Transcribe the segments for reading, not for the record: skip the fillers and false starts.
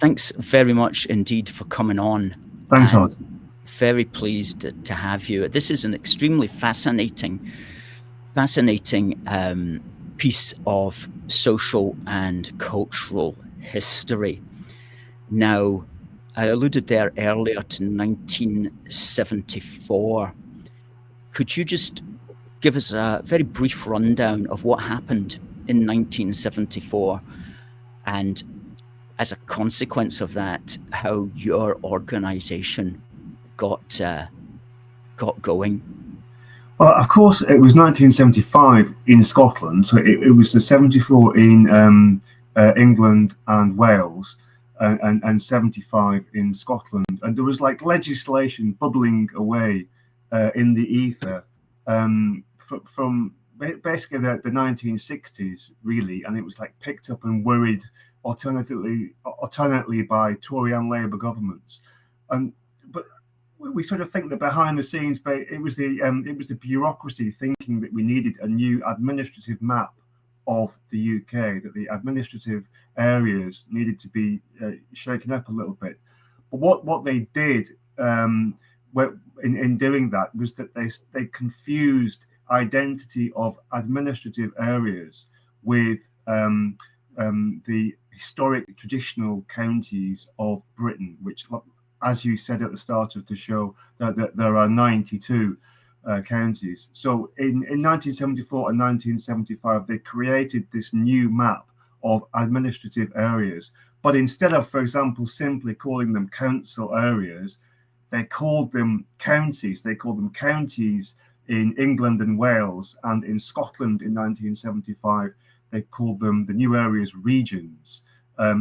Thanks very much indeed for coming on. Thanks, Oz. Very pleased to have you. This is an extremely fascinating piece of social and cultural history. Now, I alluded there earlier to 1974. Could you just give us a very brief rundown of what happened in 1974 and, as a consequence of that, how your organization got going? Well, of course, it was 1975 in Scotland. So it was the 74 in England and Wales, and 75 in Scotland. And there was like legislation bubbling away in the ether from basically the 1960s, really. And it was like picked up and worried alternately by Tory and Labour governments. But we sort of think that behind the scenes, but it was the bureaucracy thinking that we needed a new administrative map of the UK, that the administrative areas needed to be shaken up a little bit. But what they did in doing that was that they confused identity of administrative areas with the historic traditional counties of Britain, which, as you said at the start of the show, that there are 92 counties. So in 1974 and 1975, they created this new map of administrative areas. But instead of, for example, simply calling them council areas, they called them counties. They called them counties in England and Wales, and in Scotland in 1975, they called them the new areas regions.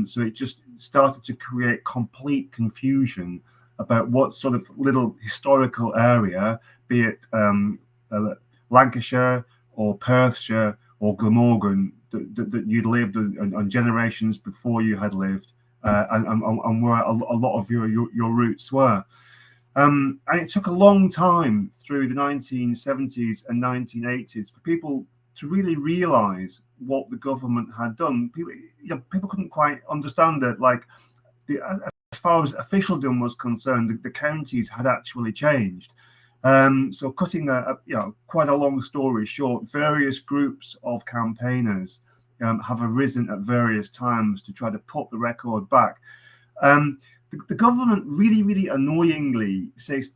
So it just started to create complete confusion about what sort of little historical area, be it Lancashire or Perthshire or Glamorgan, that you'd lived on generations before you had lived, and where a lot of your roots were. And it took a long time through the 1970s and 1980s for people to really realise what the government had done. People couldn't quite understand it. Like, as far as officialdom was concerned, the counties had actually changed. So, cutting quite a long story short, various groups of campaigners have arisen at various times to try to put the record back. The government really annoyingly says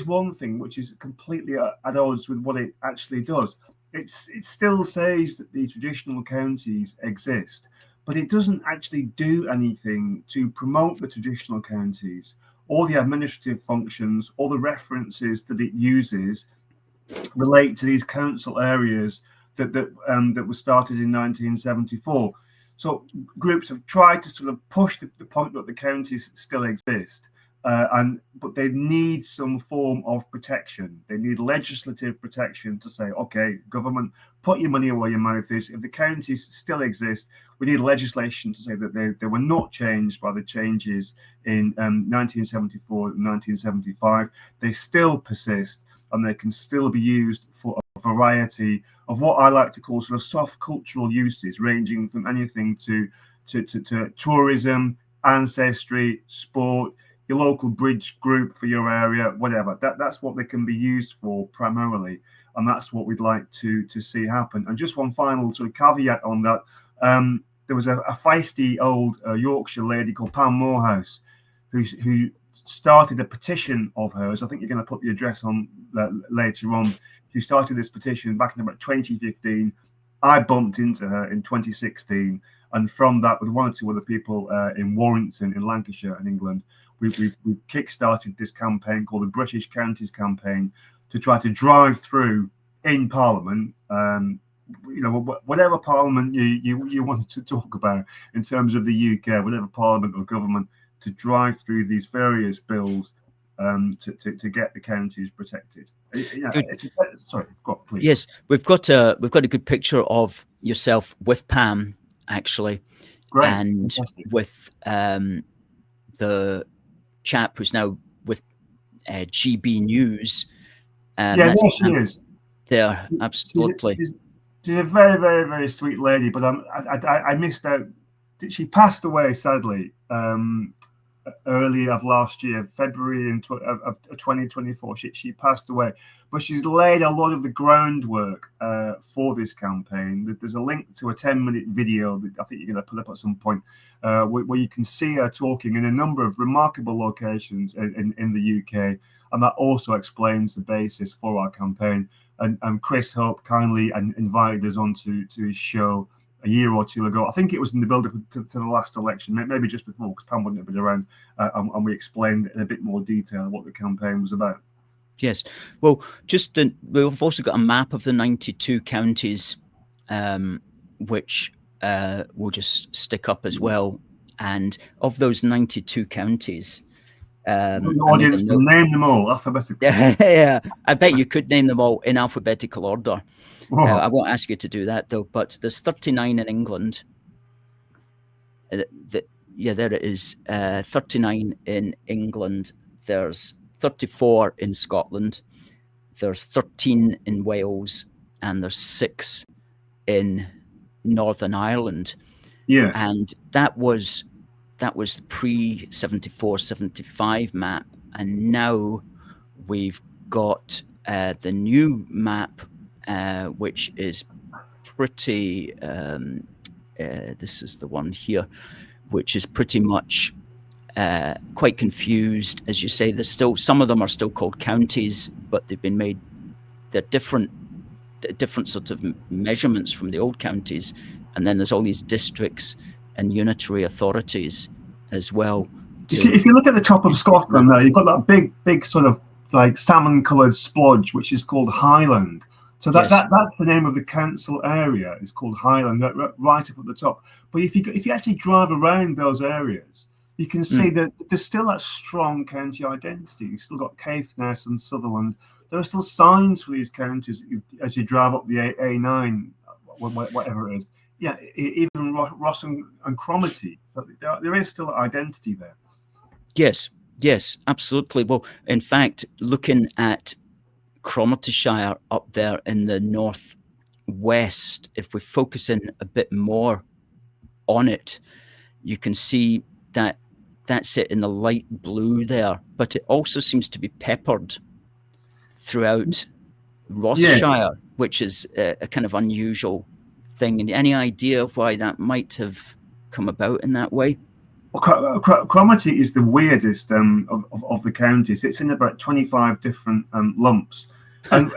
one thing which is completely at odds with what it actually does. It still says that the traditional counties exist, but it doesn't actually do anything to promote the traditional counties or the administrative functions or the references that it uses relate to these council areas that were started in 1974. So groups have tried to sort of push the point that the counties still exist, but they need some form of protection. They need legislative protection to say, okay, government, put your money where your mouth is. If the counties still exist, we need legislation to say that they were not changed by the changes in 1974 and 1975. They still persist, and they can still be used for a variety of what I like to call sort of soft cultural uses, ranging from anything to tourism, ancestry, sport, your local bridge group for your area, whatever. That's what they can be used for primarily, and that's what we'd like to see happen. And just one final sort of caveat on that: there was a feisty old Yorkshire lady called Pam Morehouse who started a petition of hers. I think you're going to put the address on later on. She started this petition back in about 2015. I bumped into her in 2016, and from that, with one or two other people in Warrington, in Lancashire, in England, we've kick-started this campaign called the British Counties Campaign to try to drive through in Parliament, whatever Parliament you want to talk about in terms of the UK, whatever Parliament or government, to drive through these various bills to get the counties protected. Sorry, go on, please. Yes, we've got a good picture of yourself with Pam, actually. Great. And Fantastic. With the chap who's now with GB News. There she is. There, absolutely. She's a very, very, very sweet lady, but I missed out she passed away sadly early of last year, February of 2024. She passed away, but she's laid a lot of the groundwork for this campaign. There's a link to a 10-minute video that I think you're going to put up at some point, where you can see her talking in a number of remarkable locations in the UK, and that also explains the basis for our campaign. And Chris Hope kindly invited us onto his show a year or two ago. I think it was in the build-up to the last election, maybe just before, because Pam wouldn't have been around, and we explained in a bit more detail what the campaign was about. Yes. Well, we've also got a map of the 92 counties, which we'll just stick up as well. And of those 92 counties, the audience to name them all alphabetically. Yeah, I bet you could name them all in alphabetical order. I won't ask you to do that though. But there's 39 in England. Yeah, there it is. 39 in England. There's 34 in Scotland. There's 13 in Wales, and there's 6 in Northern Ireland. Yeah, and that was the pre-74-75 map, and now we've got the new map, which is pretty. This is the one here, which is pretty much quite confused, as you say. There's still some of them are still called counties, but they've been made. They're different sort of measurements from the old counties, and then there's all these districts and unitary authorities as well. You see, if you look at the top of Scotland there, you've got that big sort of like salmon-coloured splodge, which is called Highland. So that's the name of the council area. It's called Highland, right up at the top. But if you actually drive around those areas, you can see that there's still that strong county identity. You've still got Caithness and Sutherland. There are still signs for these counties as you drive up the A9, whatever it is. Yeah, even Ross and Cromarty. So there is still identity there. Yes, absolutely. Well, in fact, looking at Cromartyshire up there in the northwest, if we focus in a bit more on it, you can see that that's it in the light blue there, but it also seems to be peppered throughout Rossshire, which is a kind of unusual thing. And any idea of why that might have come about in that way? Well, Cromarty is the weirdest of the counties. It's in about 25 different lumps. And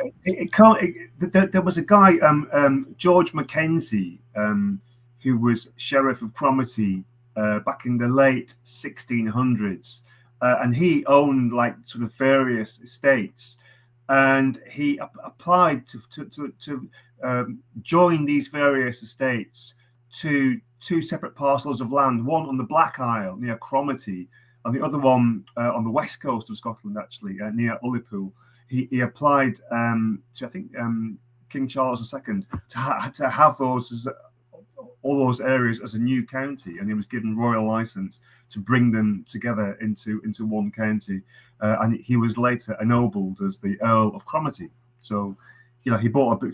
there was a guy, George Mackenzie, who was Sheriff of Cromarty back in the late 1600s. And he owned like sort of various estates. And he applied to join these various estates to 2 separate parcels of land, one on the Black Isle near Cromarty, and the other one on the west coast of Scotland, actually, near Ullapool. He applied to, I think, King Charles II to have all those areas as a new county, and he was given royal license to bring them together into one county. And he was later ennobled as the Earl of Cromarty. So, he bought a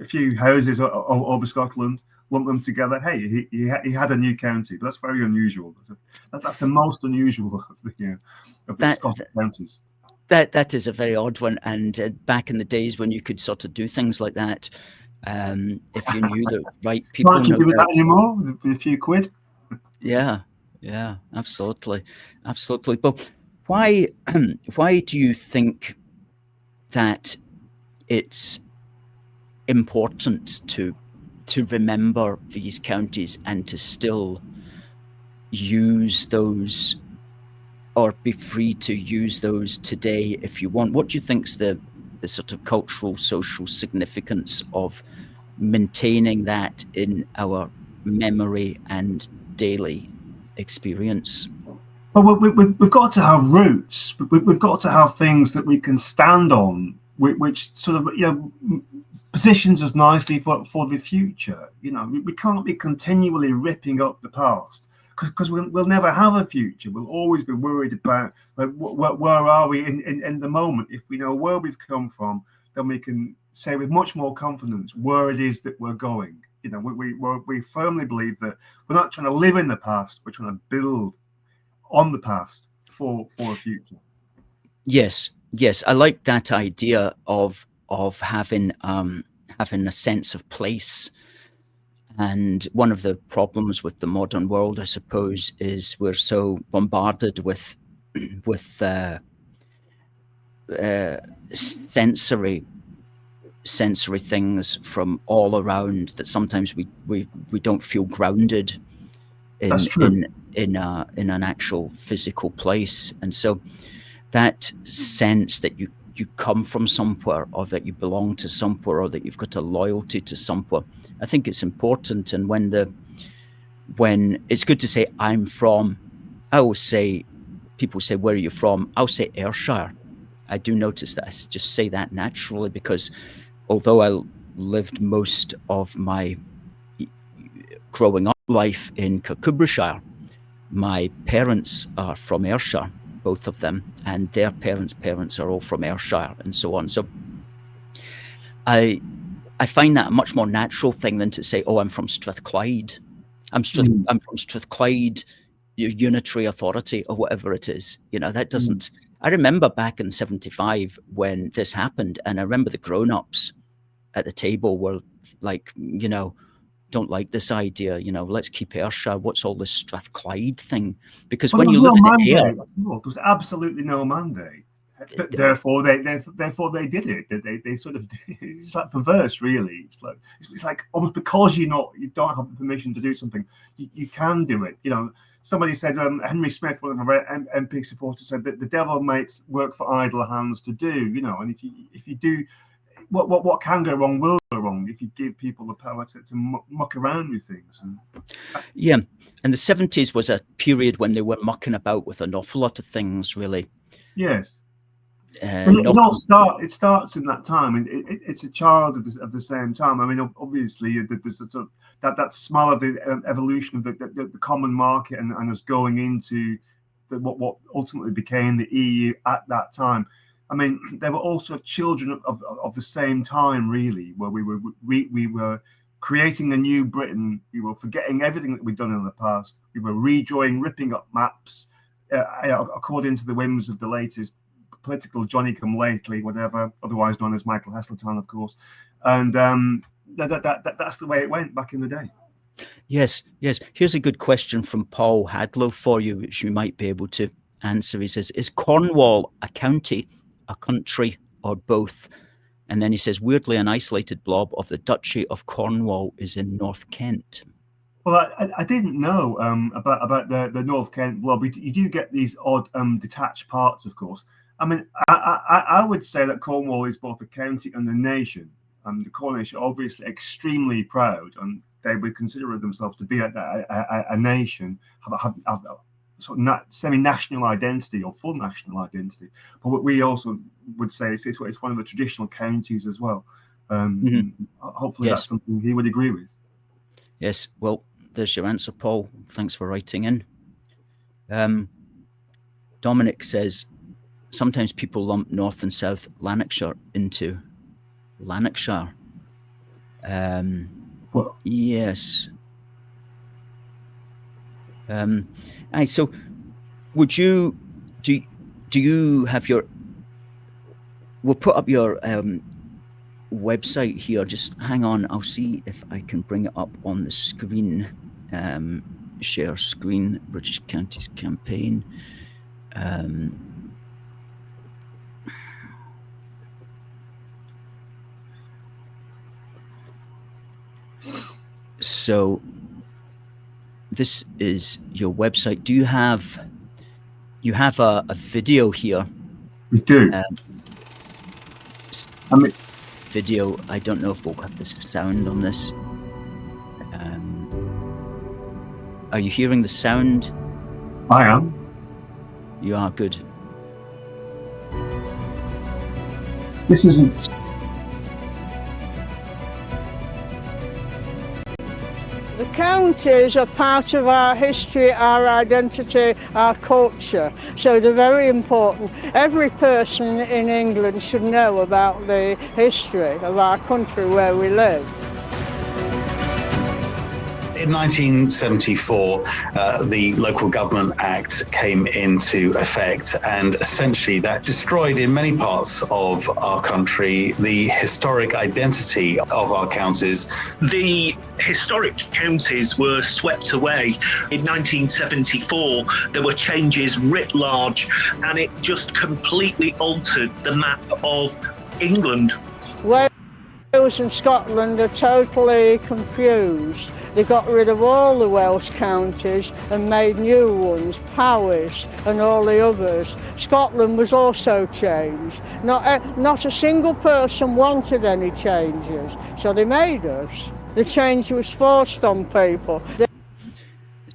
few houses over Scotland, lumped them together. Hey, he had a new county, but that's very unusual. That's the most unusual of the Scottish counties. That is a very odd one. And back in the days when you could sort of do things like that, if you knew the right people. Can't you do that anymore with a few quid? Yeah, absolutely. But why do you think that it's important to remember these counties and to still use those, or be free to use those today if you want? What do you think's the sort of cultural, social significance of maintaining that in our memory and daily experience? Well, we've got to have roots. We've got to have things that we can stand on, which sort of positions us nicely for the future. We can't be continually ripping up the past, because we'll never have a future. We'll always be worried about where are we in the moment. If we know where we've come from, then we can say with much more confidence where it is that we're going. You know, we firmly believe that we're not trying to live in the past, we're trying to build on the past for a future. Yes, I like that idea of having a sense of place. And one of the problems with the modern world, I suppose, is we're so bombarded with sensory things from all around that sometimes we don't feel grounded That's true. in an actual physical place. And so that sense that you come from somewhere, or that you belong to somewhere, or that you've got a loyalty to somewhere, I think it's important. And when it's good to say I'm from, I always say, people say, where are you from? I'll say Ayrshire. I do notice that I just say that naturally, because although I lived most of my growing up life in Kirkcudbrightshire, my parents are from Ayrshire, both of them, and their parents are all from Ayrshire, and so on. So I find that a much more natural thing than to say, oh, I'm from Strathclyde. I'm from Strathclyde Unitary Authority, or whatever it is. You know, that doesn't. I remember back in '75 when this happened, and I remember the grown-ups at the table were like, you know, don't like this idea, you know, let's keep Ayrshire. What's all this Strathclyde thing? Because when you live in the air, there was absolutely no mandate. Therefore, they did it. They sort of, it's like perverse, really. It's like almost because you don't have the permission to do something, you can do it. You know, somebody said, Henry Smith, one of our MP supporters, said that the devil makes work for idle hands to do. You know, and if you do, what can go wrong will go wrong if you give people the power to muck around with things. Yeah, and the 70s was a period when they were mucking about with an awful lot of things, really. Yes. It starts in that time, and it's a child of the same time. I mean, obviously, there's a sort of that smell of the evolution of the common market and us going into what ultimately became the EU at that time. I mean, they were also children of the same time, really, where we were creating a new Britain. We were forgetting everything that we'd done in the past. We were redrawing, ripping up maps according to the whims of the latest political Johnny-come-lately, whatever, otherwise known as Michael Heseltine, of course. And that's the way it went back in the day. Yes. Here's a good question from Paul Hadlow for you, which you might be able to answer. He says, is Cornwall a county, a country, or both? And then he says, weirdly, an isolated blob of the Duchy of Cornwall is in North Kent. Well, I didn't know about the North Kent blob. You do get these odd detached parts, of course. I mean, I would say that Cornwall is both a county and a nation. The Cornish are obviously extremely proud, and they would consider themselves to be a nation, have sort of semi-national identity or full national identity. But we also would say it's one of the traditional counties as well. Hopefully, yes. That's something he would agree with. Yes. Well, there's your answer, Paul. Thanks for writing in. Dominic says, sometimes people lump North and South Lanarkshire into Lanarkshire. Well, yes. So would you do you have your, we'll put up your website here, just hang on, I'll see if I can bring it up on the screen. Share screen, British Counties Campaign. So this is your website. Do you have a video here? We do. Video. I don't know if we'll have the sound on this. Are you hearing the sound? I am. You are, good. This isn't. The counties are part of our history, our identity, our culture, so they're very important. Every person in England should know about the history of our country where we live. In 1974, the Local Government Act came into effect, and essentially that destroyed in many parts of our country the historic identity of our counties. The historic counties were swept away. In 1974, there were changes writ large, and it just completely altered the map of England. Wales and Scotland are totally confused. They got rid of all the Welsh counties and made new ones, Powys and all the others. Scotland was also changed. Not a single person wanted any changes, so they made us. The change was forced on people. The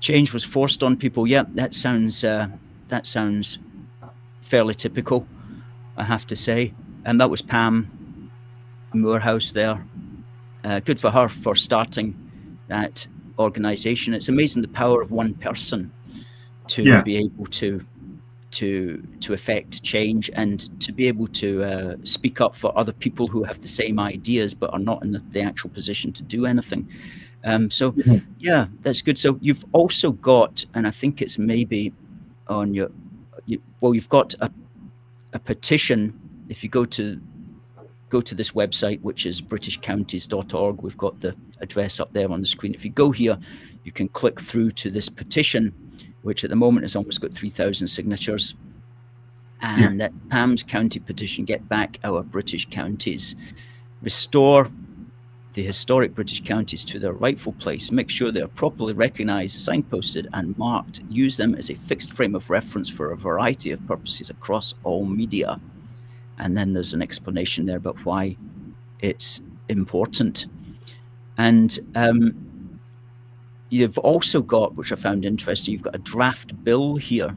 change was forced on people. Yeah, that sounds fairly typical, I have to say. And that was Pam Moorhouse there. Good for her for starting that organisation. It's amazing the power of one person to be able to affect change and to be able to speak up for other people who have the same ideas but are not in the actual position to do anything. Yeah, that's good. So you've also got, and I think it's maybe on you've got a petition. If you go to this website, which is britishcounties.org, we've got the address up there on the screen. If you go here, you can click through to this petition, which at the moment has almost got 3,000 signatures. And that Pam's County petition, Get Back Our British Counties. Restore the historic British counties to their rightful place. Make sure they are properly recognised, signposted and marked. Use them as a fixed frame of reference for a variety of purposes across all media. And then there's an explanation there about why it's important. And you've also got, which I found interesting, you've got a draft bill here.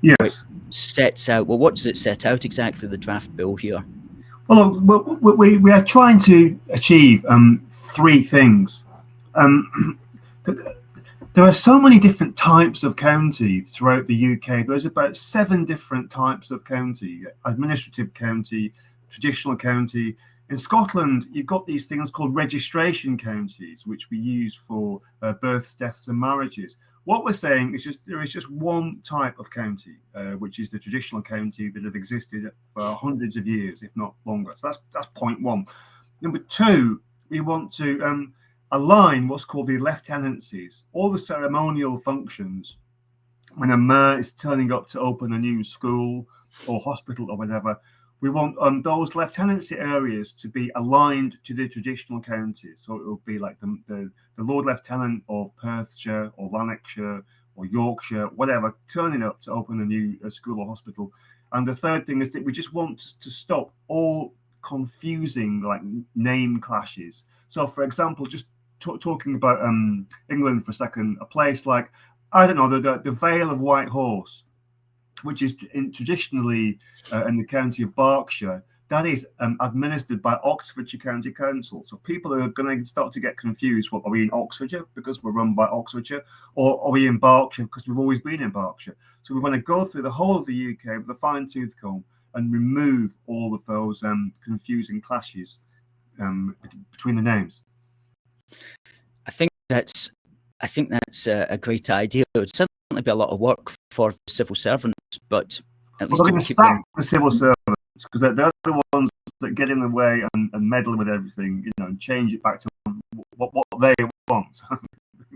Yes. Which sets out, well, what does it set out exactly, the draft bill here? Well, we are trying to achieve three things. There are so many different types of county throughout the UK. There's about 7 different types of county: administrative county, traditional county. In Scotland, you've got these things called registration counties, which we use for births, deaths and marriages. What we're saying is there is just one type of county, which is the traditional county that have existed for hundreds of years, if not longer. So that's point one. Number two, we want to align what's called the lieutenancies, all the ceremonial functions. When a mayor is turning up to open a new school or hospital or whatever, we want those lieutenancy areas to be aligned to the traditional counties. So it will be like the Lord Lieutenant of Perthshire or Lanarkshire or Yorkshire, whatever, turning up to open a new school or hospital. And the third thing is that we just want to stop all confusing like name clashes. So, for example, just talking about England for a second, a place like, I don't know, the Vale of White Horse, which is traditionally in the county of Berkshire, that is administered by Oxfordshire County Council. So people are going to start to get confused. Well, are we in Oxfordshire because we're run by Oxfordshire, or are we in Berkshire because we've always been in Berkshire? So we want to go through the whole of the UK with a fine-tooth comb and remove all of those confusing clashes between the names. I think that's a great idea. It would certainly be a lot of work for civil servants, but at least we're going to sack the civil servants because they're the ones that get in the way and meddle with everything, and change it back to what they want.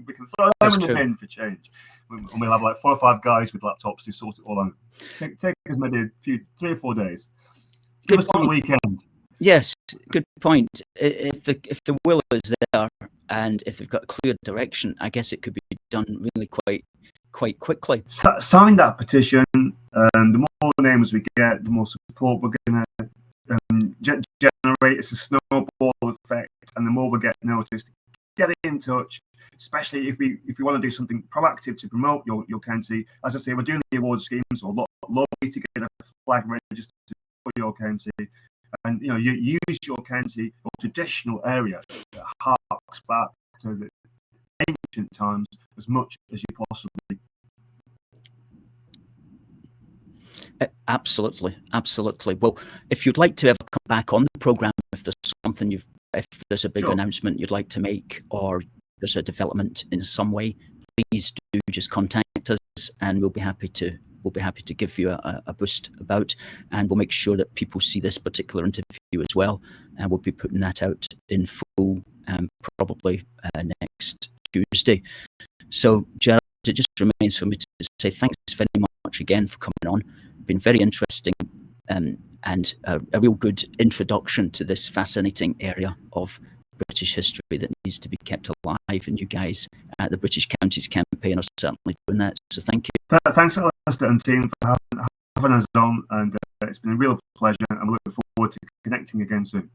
We can throw them in the bin for change, and we'll have like 4 or 5 guys with laptops who sort it all out. Take us maybe 3 or 4 days. Give us till the weekend. Yes, good point. If the will is there and if they've got a clear direction, I guess it could be done really quite quickly. Sign that petition, and the more names we get, the more support we're going to generate. It's a snowball effect, and the more we get noticed. Get in touch, especially if you want to do something proactive to promote your county. As I say, we're doing the award schemes, or lobby to get a flag registered for your county. And you use your county or traditional area that harks back to the ancient times as much as you possibly. Absolutely. Well, if you'd like to ever come back on the program, if there's something if there's a big announcement you'd like to make, or there's a development in some way, please do just contact us, and we'll be happy to give you a boost about, and we'll make sure that people see this particular interview as well, and we'll be putting that out in full probably next Tuesday. So Gerard, it just remains for me to say thanks very much again for coming on. It's been very interesting and a real good introduction to this fascinating area of British history that needs to be kept alive, and you guys at the British Counties Campaign are certainly doing that, so thank you. Thanks, Alistair and team, for having us on, and it's been a real pleasure, and we look forward to connecting again soon.